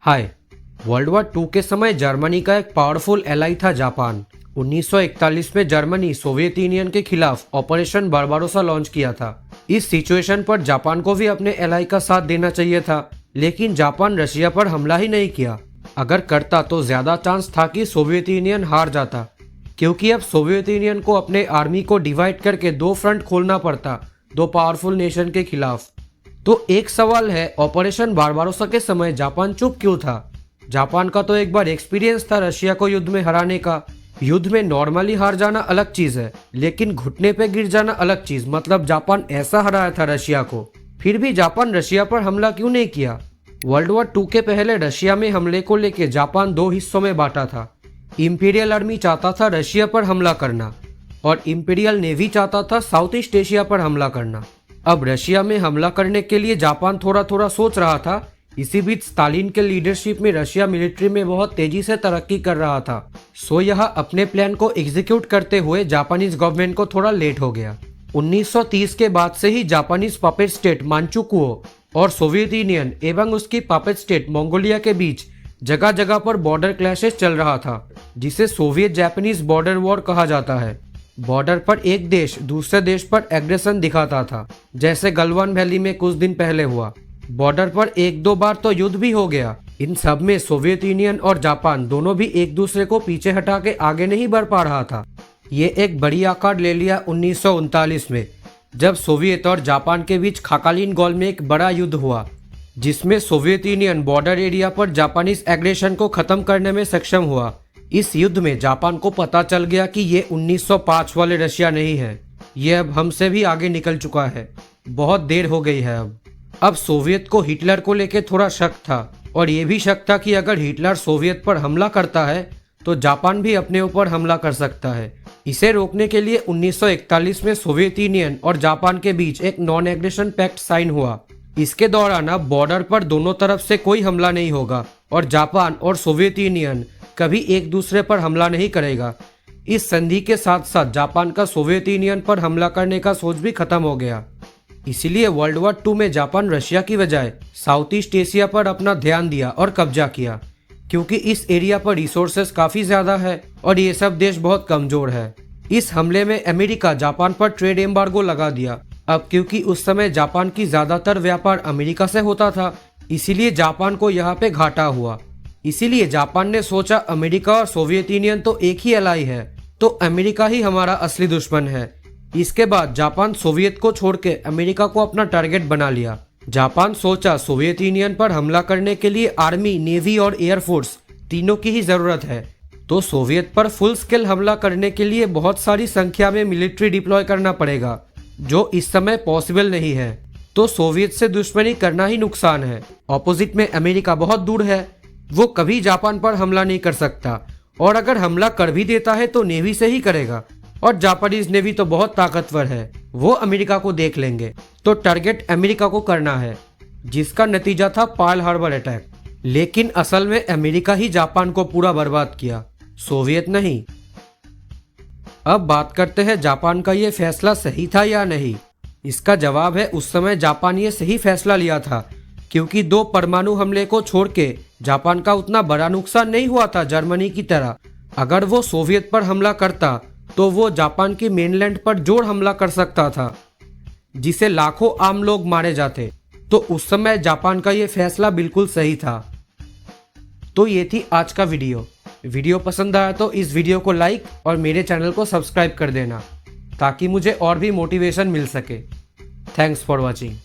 Hi. World war to के समय Germany का एक पावरफुल एलाई था जापान। 1941 में जर्मनी सोवियत यूनियन के खिलाफ ऑपरेशन बारबारोसा लॉन्च किया था। इस सिचुएशन पर जापान को भी अपने एलाई का साथ देना चाहिए था, लेकिन जापान रशिया पर हमला ही नहीं किया। अगर करता तो ज्यादा चांस था कि सोवियत यूनियन हार जाता, क्योंकि अब सोवियत यूनियन को अपने आर्मी को डिवाइड करके दो फ्रंट खोलना पड़ता, दो पावरफुल नेशन के खिलाफ। तो एक सवाल है, ऑपरेशन बारबारोसा के समय जापान चुप क्यों था? जापान का तो एक बार एक्सपीरियंस था रशिया को युद्ध में हराने का। युद्ध में नॉर्मली हार जाना अलग चीज है, लेकिन घुटने पे गिर जाना अलग चीज। मतलब जापान ऐसा हराया था रशिया को, फिर भी जापान रशिया पर हमला क्यों नहीं किया? वर्ल्ड वॉर टू के पहले रशिया में हमले को लेकर जापान दो हिस्सों में बांटा था। इंपीरियल आर्मी चाहता था रशिया पर हमला करना, और इंपीरियल नेवी चाहता था साउथ ईस्ट एशिया पर हमला करना। अब रशिया में हमला करने के लिए जापान थोड़ा थोड़ा सोच रहा था। इसी बीच स्टालिन के लीडरशिप में रशिया मिलिट्री में बहुत तेजी से तरक्की कर रहा था। सो यह अपने प्लान को एग्जीक्यूट करते हुए जापानीज गवर्नमेंट को थोड़ा लेट हो गया। 1930 के बाद से ही जापानीज पपेट स्टेट मांचुकुओ और सोवियत यूनियन एवं उसकी पपेट स्टेट मंगोलिया के बीच जगह जगह पर बॉर्डर क्लैशेस चल रहा था, जिसे सोवियत जापानीज बॉर्डर वॉर कहा जाता है। बॉर्डर पर एक देश दूसरे देश पर एग्रेशन दिखाता था, जैसे गलवान वैली में कुछ दिन पहले हुआ। बॉर्डर पर एक दो बार तो युद्ध भी हो गया। इन सब में सोवियत यूनियन और जापान दोनों भी एक दूसरे को पीछे हटा के आगे नहीं बढ़ पा रहा था। ये एक बड़ी आकार ले लिया 1939 में, जब सोवियत और जापान के बीच खाकालिन गोल में एक बड़ा युद्ध हुआ, जिसमें सोवियत यूनियन बॉर्डर एरिया पर जापानीज एग्रेशन को खत्म करने में सक्षम हुआ। इस युद्ध में जापान को पता चल गया कि ये 1905 वाले रशिया नहीं है, ये अब हमसे भी आगे निकल चुका है। बहुत देर हो गई है। अब सोवियत को हिटलर को लेकर थोड़ा शक था, और ये भी शक था कि अगर हिटलर सोवियत पर हमला करता है तो जापान भी अपने ऊपर हमला कर सकता है। इसे रोकने के लिए 1941 में सोवियत यूनियन और जापान के बीच एक नॉन एग्रेशन पैक्ट साइन हुआ। इसके दौरान अब बॉर्डर पर दोनों तरफ से कोई हमला नहीं होगा, और जापान और सोवियत यूनियन कभी एक दूसरे पर हमला नहीं करेगा। इस संधि के साथ साथ जापान का सोवियत यूनियन पर हमला करने का सोच भी खत्म हो गया। इसीलिए वर्ल्ड वॉर टू में जापान रशिया की बजाय साउथ ईस्ट एशिया पर अपना ध्यान दिया और कब्जा किया, क्योंकि इस एरिया पर रिसोर्सेस काफी ज्यादा है और ये सब देश बहुत कमजोर है। इस हमले में अमेरिका जापान पर ट्रेड एम्बार्गो लगा दिया। अब क्योंकि उस समय जापान की ज्यादातर व्यापार अमेरिका से होता था, इसीलिए जापान को यहाँ पे घाटा हुआ। इसीलिए जापान ने सोचा अमेरिका और सोवियत यूनियन तो एक ही एलाई है, तो अमेरिका ही हमारा असली दुश्मन है। इसके बाद जापान सोवियत को छोड़ के अमेरिका को अपना टारगेट बना लिया। जापान सोचा सोवियत यूनियन पर हमला करने के लिए आर्मी, नेवी और एयरफोर्स तीनों की ही जरूरत है। तो सोवियत पर फुल स्केल हमला करने के लिए बहुत सारी संख्या में मिलिट्री डिप्लॉय करना पड़ेगा, जो इस समय पॉसिबल नहीं है। तो सोवियत से दुश्मनी करना ही नुकसान है। ऑपोजिट में अमेरिका बहुत दूर है, वो कभी जापान पर हमला नहीं कर सकता, और अगर हमला कर भी देता है तो नेवी से ही करेगा, और जापानीज नेवी तो बहुत ताकतवर है, वो अमेरिका को देख लेंगे। तो टारगेट अमेरिका को करना है, जिसका नतीजा था पर्ल हार्बर अटैक। लेकिन असल में अमेरिका ही जापान को पूरा बर्बाद किया, सोवियत नहीं। अब बात करते हैं जापान का ये फैसला सही था या नहीं। इसका जवाब है, उस समय जापान ये सही फैसला लिया था, क्योंकि दो परमाणु हमले को छोड़ के जापान का उतना बड़ा नुकसान नहीं हुआ था जर्मनी की तरह। अगर वो सोवियत पर हमला करता तो वो जापान की मेनलैंड पर जोर हमला कर सकता था, जिसे लाखों आम लोग मारे जाते। तो उस समय जापान का ये फैसला बिल्कुल सही था। तो ये थी आज का वीडियो पसंद आया तो इस वीडियो को लाइक और मेरे चैनल को सब्सक्राइब कर देना, ताकि मुझे और भी मोटिवेशन मिल सके। Thanks for watching.